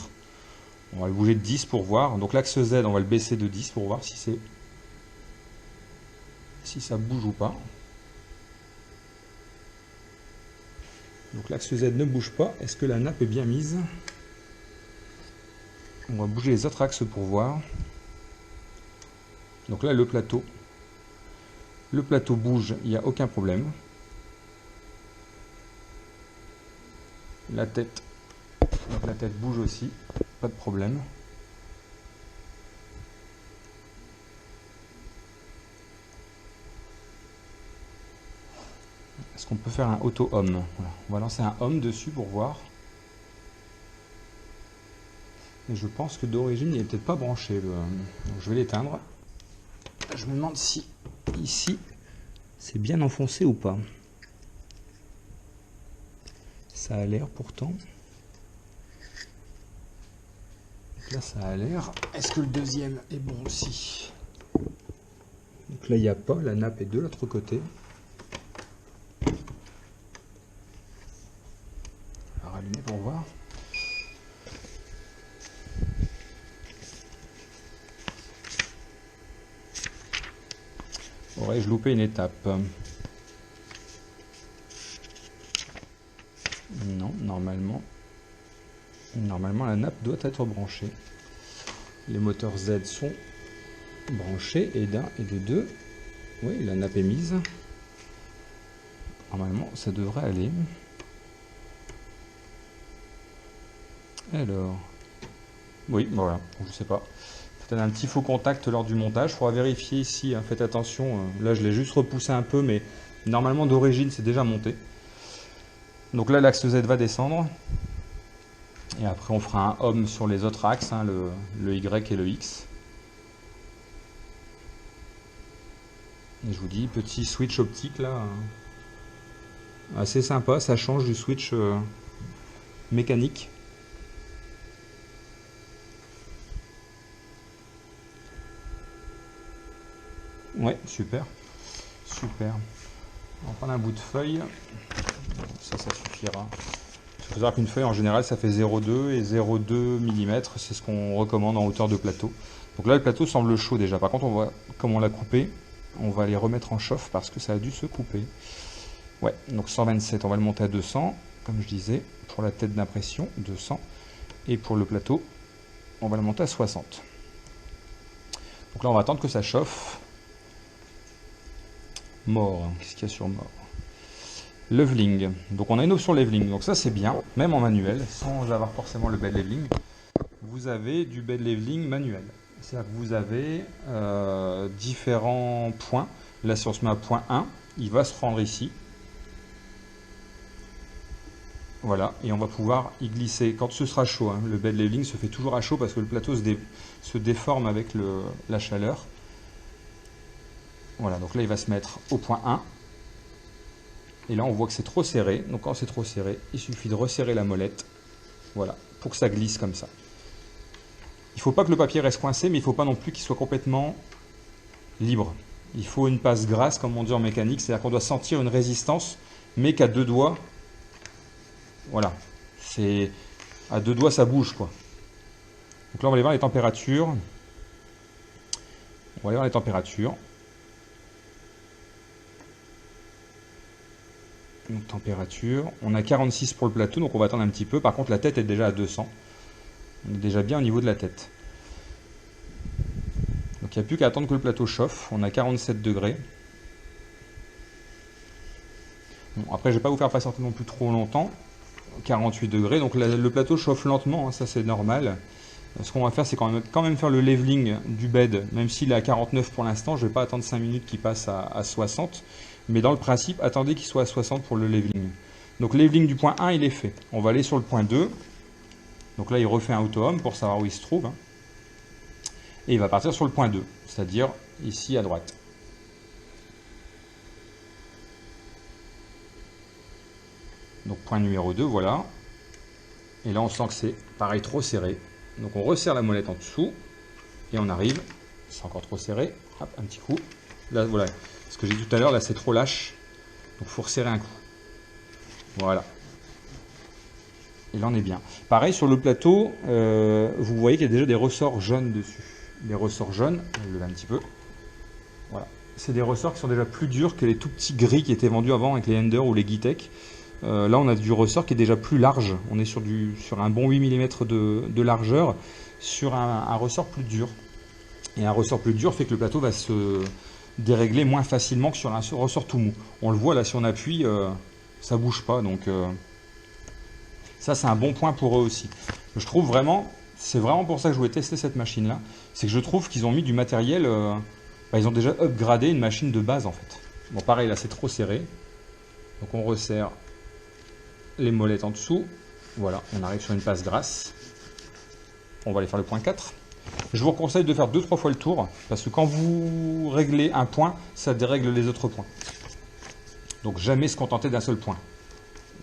On va le bouger de 10 pour voir. Donc l'axe Z, on va le baisser de 10 pour voir si ça bouge ou pas. Donc l'axe Z ne bouge pas. Est-ce que la nappe est bien mise? On va bouger les autres axes pour voir. Donc là, le plateau bouge, il n'y a aucun problème. La tête bouge aussi, pas de problème. Est-ce qu'on peut faire un auto-home? Voilà. On va lancer un home dessus pour voir. Et je pense que d'origine, il n'est peut-être pas branché. Donc je vais l'éteindre. Je me demande si ici, c'est bien enfoncé ou pas. Ça a l'air pourtant. Donc là, ça a l'air. Est-ce que le deuxième est bon aussi? Donc là, il n'y a pas. La nappe est de l'autre côté. On va rallumer pour voir. Aurais-je loupé une étape? Non, normalement la nappe doit être branchée. Les moteurs Z sont branchés, et d'un et de deux. Oui, la nappe est mise. Normalement, ça devrait aller. Alors, oui, voilà, je sais pas. Peut-être un petit faux contact lors du montage. Il faudra vérifier ici, faites attention. Là, je l'ai juste repoussé un peu, mais normalement, d'origine, c'est déjà monté. Donc là, l'axe Z va descendre. Et après, on fera un home sur les autres axes, le Y et le X. Et je vous dis, petit switch optique là, assez sympa. Ça change du switch mécanique. Ouais, super. Super. On va prendre un bout de feuille. Ça suffira. Il faut savoir qu'une feuille en général ça fait 0,2 et 0,2 mm, c'est ce qu'on recommande en hauteur de plateau. Donc là le plateau semble chaud déjà, par contre on voit comme on l'a coupé, on va les remettre en chauffe parce que ça a dû se couper. Ouais, donc 127, on va le monter à 200, comme je disais, pour la tête d'impression, 200, et pour le plateau, on va le monter à 60. Donc là on va attendre que ça chauffe. Mort, qu'est-ce qu'il y a sur mort? Leveling, donc on a une option leveling, donc ça c'est bien, même en manuel, sans avoir forcément le bed leveling, vous avez du bed leveling manuel. C'est-à-dire que vous avez différents points. Là si on se met à point 1, il va se rendre ici. Voilà, et on va pouvoir y glisser quand ce sera chaud. Le bed leveling se fait toujours à chaud parce que le plateau se déforme avec la chaleur. Voilà, donc là il va se mettre au point 1. Et là, on voit que c'est trop serré. Donc, quand c'est trop serré, il suffit de resserrer la molette. Voilà, pour que ça glisse comme ça. Il ne faut pas que le papier reste coincé, mais il ne faut pas non plus qu'il soit complètement libre. Il faut une passe grasse, comme on dit en mécanique, c'est-à-dire qu'on doit sentir une résistance, mais qu'à deux doigts, voilà, c'est à deux doigts ça bouge quoi. Donc là on va aller voir les températures. On va aller voir les températures. Donc température, on a 46 pour le plateau, donc on va attendre un petit peu. Par contre la tête est déjà à 200. On est déjà bien au niveau de la tête. Donc il n'y a plus qu'à attendre que le plateau chauffe. On a 47 degrés. Bon, après je ne vais pas vous faire patienter non plus trop longtemps. 48 degrés, donc le plateau chauffe lentement, hein, ça c'est normal. Ce qu'on va faire, c'est quand même faire le leveling du bed, même s'il est à 49 pour l'instant, je ne vais pas attendre 5 minutes qu'il passe à 60, mais dans le principe, attendez qu'il soit à 60 pour le leveling. Donc le leveling du point 1, il est fait. On va aller sur le point 2. Donc là, il refait un auto-home pour savoir où il se trouve. Hein. Et il va partir sur le point 2, c'est-à-dire ici à droite. Donc point numéro 2, voilà. Et là, on sent que c'est pareil trop serré. Donc on resserre la molette en dessous et on arrive. C'est encore trop serré. Hop, un petit coup. Là, voilà. Ce que j'ai dit tout à l'heure, là, c'est trop lâche. Donc il faut resserrer un coup. Voilà. Et là, on est bien. Pareil, sur le plateau, vous voyez qu'il y a déjà des ressorts jaunes dessus. Les ressorts jaunes, je le lève un petit peu. Voilà. C'est des ressorts qui sont déjà plus durs que les tout petits gris qui étaient vendus avant avec les Ender ou les Gitek. Là, on a du ressort qui est déjà plus large. On est sur un bon 8 mm de largeur, sur un ressort plus dur. Et un ressort plus dur fait que le plateau va se dérégler moins facilement que sur un ressort tout mou. On le voit là, si on appuie, ça bouge pas. Donc ça, c'est un bon point pour eux aussi. Je trouve vraiment, c'est vraiment pour ça que je voulais tester cette machine-là. C'est que je trouve qu'ils ont mis du matériel, ils ont déjà upgradé une machine de base en fait. Bon, pareil, là, c'est trop serré. Donc on resserre les molettes en dessous. Voilà, on arrive sur une passe grasse. On va aller faire le point 4. Je vous conseille de faire 2-3 fois le tour, parce que quand vous réglez un point, ça dérègle les autres points. Donc jamais se contenter d'un seul point.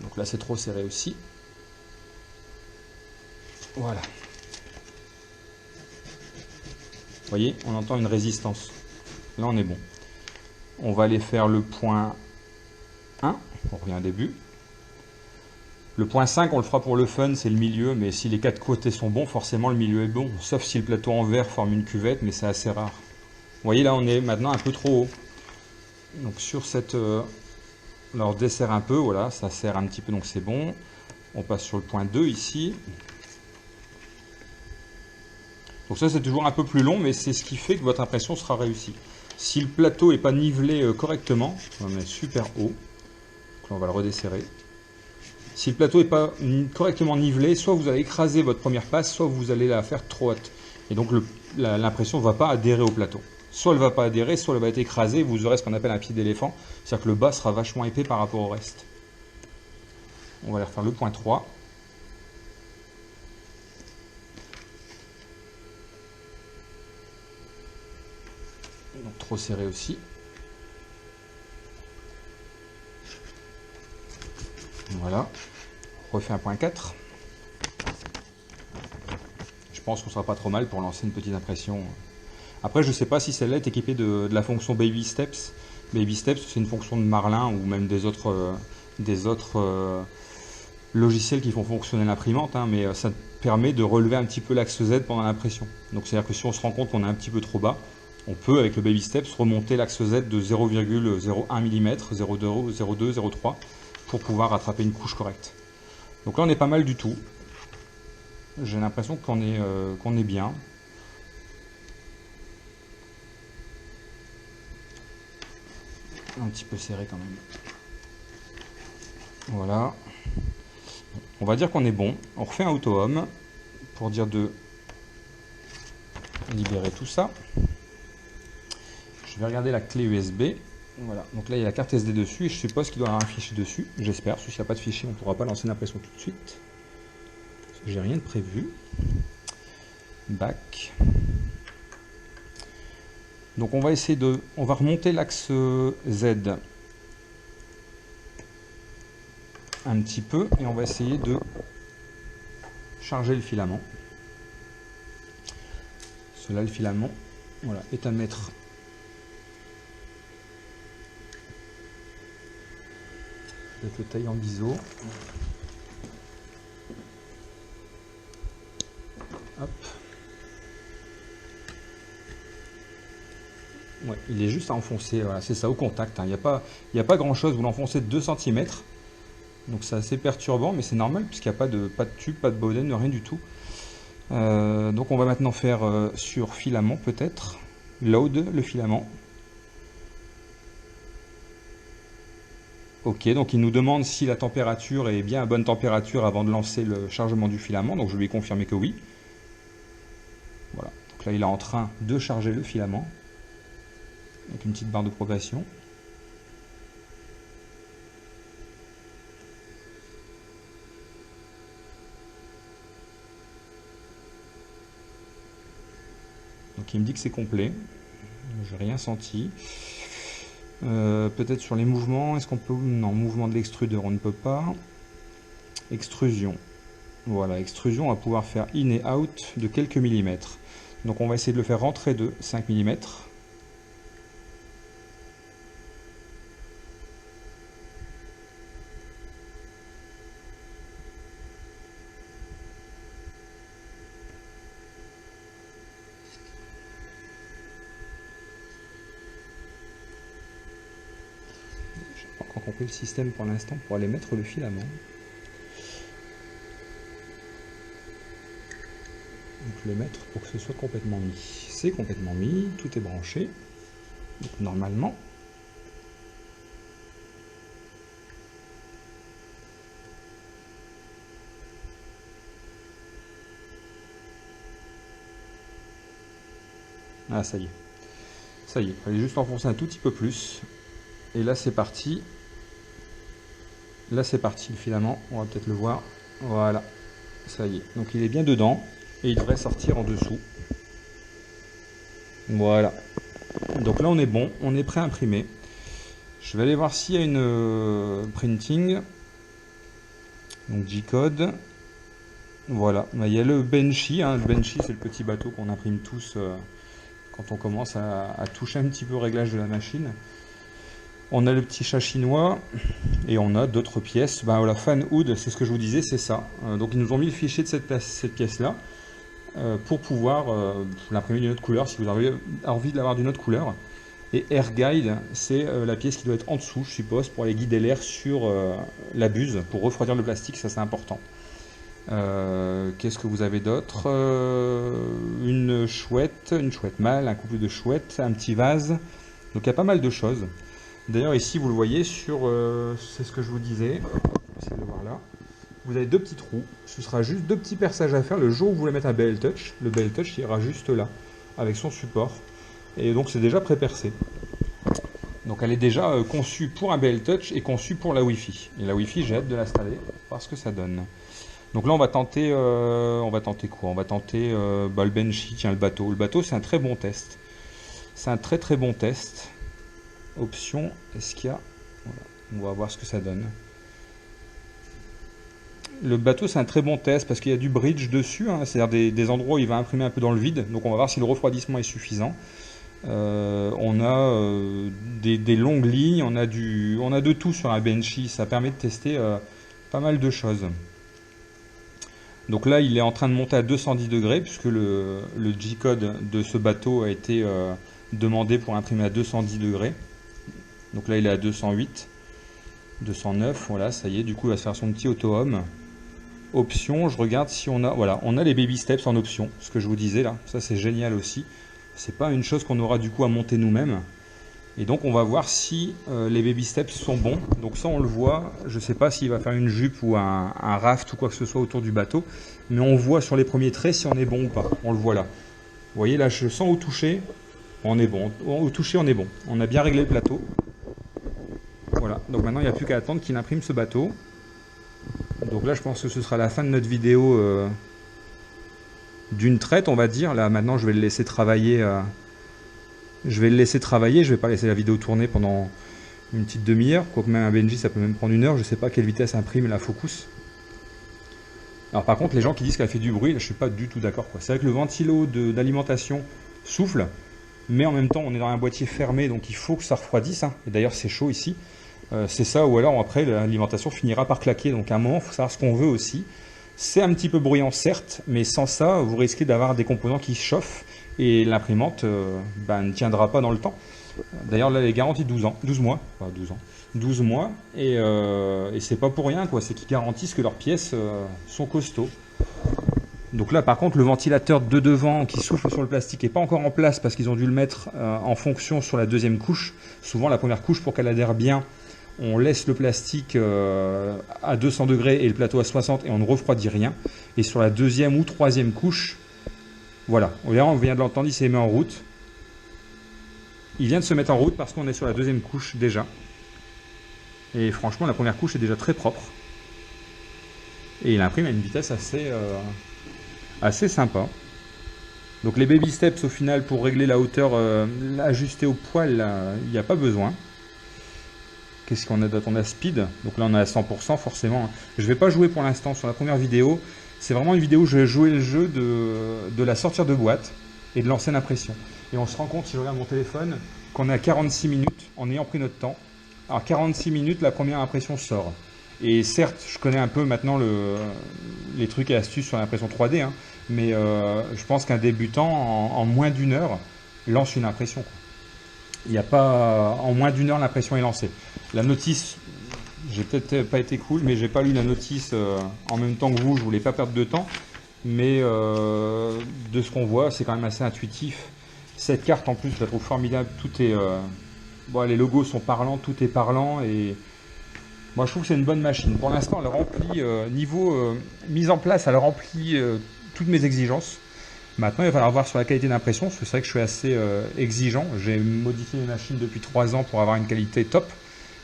Donc là c'est trop serré aussi. Voilà. Vous voyez, on entend une résistance. Là on est bon. On va aller faire le point 1. On revient au début. Le point 5, on le fera pour le fun, c'est le milieu, mais si les quatre côtés sont bons, forcément le milieu est bon, sauf si le plateau en verre forme une cuvette, mais c'est assez rare. Vous voyez, là on est maintenant un peu trop haut. Donc sur cette... là on desserre un peu, voilà, ça serre un petit peu, donc c'est bon. On passe sur le point 2 ici. Donc ça c'est toujours un peu plus long, mais c'est ce qui fait que votre impression sera réussie. Si le plateau n'est pas nivelé correctement, on est super haut, donc là on va le redesserrer. Si le plateau n'est pas correctement nivelé, soit vous allez écraser votre première passe, soit vous allez la faire trop haute. Et donc l'impression ne va pas adhérer au plateau. Soit elle ne va pas adhérer, soit elle va être écrasée, vous aurez ce qu'on appelle un pied d'éléphant. C'est-à-dire que le bas sera vachement épais par rapport au reste. On va aller refaire le point 3. Donc trop serré aussi. Voilà. On refait un point 4. Je pense qu'on ne sera pas trop mal pour lancer une petite impression. Après, je ne sais pas si celle-là est équipée de la fonction Baby Steps. Baby Steps, c'est une fonction de Marlin ou même des autres logiciels qui font fonctionner l'imprimante, hein, mais ça permet de relever un petit peu l'axe Z pendant l'impression. Donc c'est-à-dire que si on se rend compte qu'on est un petit peu trop bas, on peut, avec le Baby Steps, remonter l'axe Z de 0,01 mm, 0,2, 0,2, 0,3 pour pouvoir rattraper une couche correcte. Donc là, on est pas mal du tout. J'ai l'impression qu'on est bien. Un petit peu serré quand même. Voilà. On va dire qu'on est bon. On refait un auto-home pour dire de libérer tout ça. Je vais regarder la clé USB. Voilà. Donc là, il y a la carte SD dessus et je suppose qu'il doit y avoir un fichier dessus. J'espère. S'il n'y a pas de fichier, on ne pourra pas lancer l'impression tout de suite. Parce que j'ai rien de prévu. Back. Donc on va essayer on va remonter l'axe Z un petit peu et on va essayer de charger le filament. Cela, le filament, voilà, est à mettre. Peut-être le taille en biseau. Hop. Ouais, il est juste à enfoncer, voilà, c'est ça, au contact. Il n'y a pas grand chose, vous l'enfoncez de 2 cm. Donc c'est assez perturbant, mais c'est normal puisqu'il n'y a pas de tube, pas de bowden, rien du tout. Donc on va maintenant faire sur filament peut-être. Load le filament. Ok, donc il nous demande si la température est bien à bonne température avant de lancer le chargement du filament. Donc je lui ai confirmé que oui. Voilà, donc là il est en train de charger le filament. Avec une petite barre de progression. Donc il me dit que c'est complet. J'ai rien senti. Peut-être sur les mouvements, est-ce qu'on peut... Non, mouvement de l'extrudeur, on ne peut pas. Extrusion. Voilà, extrusion, on va pouvoir faire in et out de quelques millimètres. Donc on va essayer de le faire rentrer de 5 mm. Encore compris le système pour l'instant pour aller mettre le filament. Donc le mettre pour que ce soit complètement mis. C'est complètement mis, tout est branché. Donc normalement. Ah ça y est. Ça y est, il fallait juste enfoncer un tout petit peu plus. Et là c'est parti. Là c'est parti le filament, on va peut-être le voir. Voilà, ça y est. Donc il est bien dedans et il devrait sortir en dessous. Voilà. Donc là on est bon, on est prêt à imprimer. Je vais aller voir s'il y a une printing. Donc G-code. Voilà, il y a le Benchy. Hein. Le Benchy c'est le petit bateau qu'on imprime tous quand on commence à toucher un petit peu au réglage de la machine. On a le petit chat chinois et on a d'autres pièces. Ben voilà, Fan Hood, c'est ce que je vous disais, c'est ça. Donc ils nous ont mis le fichier de cette pièce-là pour pouvoir l'imprimer d'une autre couleur si vous avez envie de l'avoir d'une autre couleur. Et Air Guide, c'est la pièce qui doit être en dessous, je suppose, pour aller guider l'air sur la buse, pour refroidir le plastique, ça c'est important. Qu'est-ce que vous avez d'autre? Une chouette mâle, un couple de chouettes, un petit vase. Donc il y a pas mal de choses. D'ailleurs ici vous le voyez sur, c'est ce que je vous disais, essayez de le voir là, vous avez deux petits trous, ce sera juste deux petits perçages à faire le jour où vous voulez mettre un BL Touch, le BL Touch ira juste là, avec son support, et donc c'est déjà pré-percé. Donc elle est déjà conçue pour un BL Touch et conçue pour la Wi-Fi, et la Wi-Fi j'ai hâte de l'installer, voir ce que ça donne. Donc là on va tenter quoi? On va tenter le Benchy, tiens le bateau. Le bateau c'est un très bon test, c'est un très bon test. Option, est-ce qu'il y a... Voilà. On va voir ce que ça donne. Le bateau c'est un très bon test parce qu'il y a du bridge dessus, hein, c'est-à-dire des endroits où il va imprimer un peu dans le vide, donc on va voir si le refroidissement est suffisant. On a des longues lignes, on a de tout sur un Benchy, ça permet de tester pas mal de choses. Donc là il est en train de monter à 210 degrés puisque le G-code de ce bateau a été demandé pour imprimer à 210 degrés. Donc là il est à 208, 209, voilà, ça y est, du coup il va se faire son petit auto-home. Option, je regarde si on a, voilà, on a les baby steps en option, ce que je vous disais là, ça c'est génial aussi. C'est pas une chose qu'on aura du coup à monter nous-mêmes. Et donc on va voir si les baby steps sont bons. Donc ça on le voit, je sais pas s'il va faire une jupe ou un raft ou quoi que ce soit autour du bateau, mais on voit sur les premiers traits si on est bon ou pas, on le voit là. Vous voyez là, je sens au toucher, on est bon, au toucher on est bon, on a bien réglé le plateau. Voilà, donc maintenant il n'y a plus qu'à attendre qu'il imprime ce bateau. Donc là je pense que ce sera la fin de notre vidéo d'une traite on va dire. Là maintenant je vais le laisser travailler. Je vais vais pas laisser la vidéo tourner pendant une petite demi-heure. Quoique même un Benchy ça peut même prendre une heure, je sais pas à quelle vitesse imprime la Focus. Alors par contre, les gens qui disent qu'elle fait du bruit, je suis pas du tout d'accord, quoi. C'est vrai que le ventilo d'alimentation souffle, mais en même temps, on est dans un boîtier fermé, donc il faut que ça refroidisse, hein. Et d'ailleurs, c'est chaud ici. C'est ça, ou alors après, l'alimentation finira par claquer. Donc à un moment, il faut savoir ce qu'on veut aussi. C'est un petit peu bruyant, certes, mais sans ça, vous risquez d'avoir des composants qui chauffent et l'imprimante ne tiendra pas dans le temps. D'ailleurs, là, elle est garantie 12 ans, 12 mois, pas 12 ans, 12 mois, et c'est pas pour rien, quoi. C'est qu'ils garantissent que leurs pièces sont costauds. Donc là, par contre, le ventilateur de devant qui souffle sur le plastique n'est pas encore en place parce qu'ils ont dû le mettre en fonction sur la deuxième couche. Souvent, la première couche, pour qu'elle adhère bien, on laisse le plastique à 200 degrés et le plateau à 60 et on ne refroidit rien. Et sur la deuxième ou troisième couche, voilà, on vient de l'entendre, il s'est mis en route. Il vient de se mettre en route parce qu'on est sur la deuxième couche déjà. Et franchement, la première couche est déjà très propre. Et il imprime à une vitesse assez sympa. Donc les baby steps au final pour régler la hauteur, l'ajuster au poil, il n'y a pas besoin. Qu'est-ce qu'on a d'autre? On a speed, donc là on est à 100% forcément. Je ne vais pas jouer pour l'instant sur la première vidéo. C'est vraiment une vidéo où je vais jouer le jeu de la sortir de boîte et de lancer l'impression. Et on se rend compte, si je regarde mon téléphone, qu'on est à 46 minutes en ayant pris notre temps. Alors 46 minutes, la première impression sort. Et certes, je connais un peu maintenant les trucs et astuces sur l'impression 3D, hein, mais je pense qu'un débutant, en moins d'une heure, lance une impression, quoi. Il n'y a pas, en moins d'une heure, l'impression est lancée. La notice, j'ai peut-être pas été cool, mais j'ai pas lu la notice en même temps que vous, je voulais pas perdre de temps, mais de ce qu'on voit, c'est quand même assez intuitif. Cette carte, en plus, je la trouve formidable, tout est... bon, les logos sont parlants, tout est parlant, et... moi, je trouve que c'est une bonne machine. Pour l'instant, elle remplit, niveau mise en place, elle remplit toutes mes exigences. Maintenant, il va falloir voir sur la qualité d'impression, parce que c'est vrai que je suis assez exigeant. J'ai modifié mes machines depuis 3 ans pour avoir une qualité top.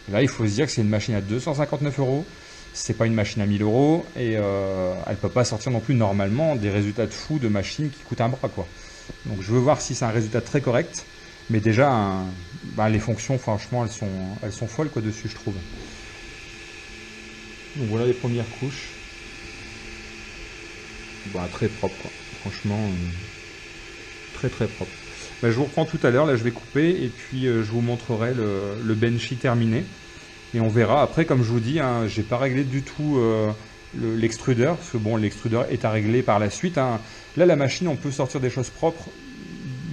Et là, il faut se dire que c'est une machine à 259 €. C'est pas une machine à 1000 €. Et elle peut pas sortir non plus normalement des résultats de fou de machines qui coûtent un bras, quoi. Donc, je veux voir si c'est un résultat très correct. Mais déjà, les fonctions, franchement, elles sont folles, quoi, dessus, je trouve. Donc voilà les premières couches. Très propre, quoi. Franchement, très très propre. Je vous reprends tout à l'heure, là je vais couper et puis je vous montrerai le benchy terminé. Et on verra. Après, comme je vous dis, hein, j'ai pas réglé du tout l'extrudeur, parce que bon, l'extrudeur est à régler par la suite, hein. Là, la machine, on peut sortir des choses propres,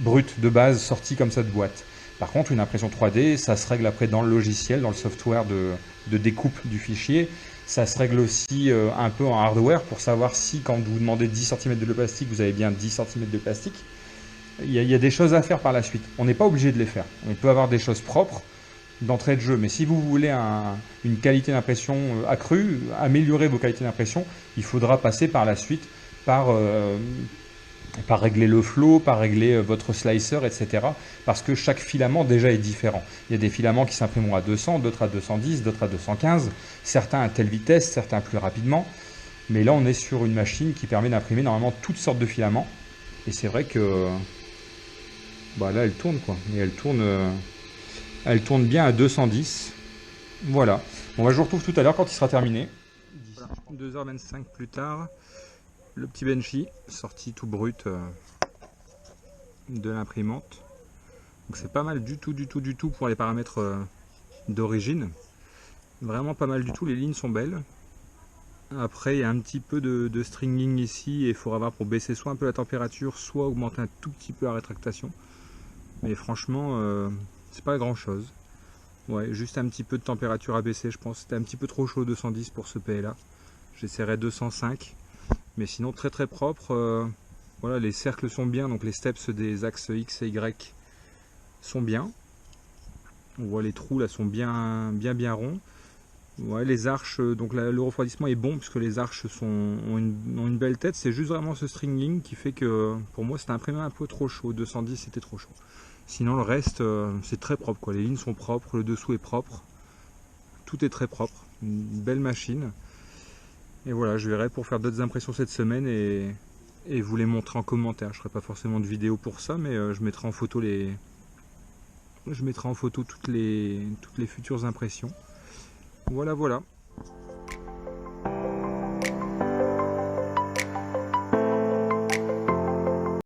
brutes, de base, sorties comme ça de boîte. Par contre, une impression 3D, ça se règle après dans le logiciel, dans le software de découpe du fichier. Ça se règle aussi un peu en hardware pour savoir si, quand vous demandez 10 cm de plastique, vous avez bien 10 cm de plastique. Il y a des choses à faire par la suite. On n'est pas obligé de les faire. On peut avoir des choses propres d'entrée de jeu. Mais si vous voulez une qualité d'impression accrue, améliorer vos qualités d'impression, il faudra passer par la suite par régler le flow, par régler votre slicer, etc. Parce que chaque filament déjà est différent. Il y a des filaments qui s'imprimeront à 200, d'autres à 210, d'autres à 215, certains à telle vitesse, certains plus rapidement. Mais là, on est sur une machine qui permet d'imprimer normalement toutes sortes de filaments. Et c'est vrai que là, elle tourne, quoi. Et elle tourne bien à 210. Voilà. Bon, je vous retrouve tout à l'heure quand il sera terminé. Voilà. 2h25 plus tard. Le petit benchy, sorti tout brut de l'imprimante. Donc c'est pas mal du tout pour les paramètres d'origine. Vraiment pas mal du tout, les lignes sont belles. Après il y a un petit peu de stringing ici et il faudra voir pour baisser soit un peu la température, soit augmenter un tout petit peu la rétractation. Mais franchement, c'est pas grand chose. Ouais, juste un petit peu de température à baisser, je pense. C'était un petit peu trop chaud 210 pour ce PLA. J'essaierai 205. Mais sinon très très propre. Voilà, les cercles sont bien, donc les steps des axes X et Y sont bien. On voit les trous là sont bien ronds. Ouais, les arches, donc le refroidissement est bon puisque les arches ont une belle tête. C'est juste vraiment ce stringing qui fait que pour moi c'était imprimé un peu trop chaud. 210 c'était trop chaud. Sinon le reste c'est très propre, quoi. Les lignes sont propres, le dessous est propre. Tout est très propre. Une belle machine. Et voilà, je verrai pour faire d'autres impressions cette semaine et vous les montrer en commentaire. Je ne ferai pas forcément de vidéo pour ça, mais je mettrai en photo toutes les futures impressions. Voilà.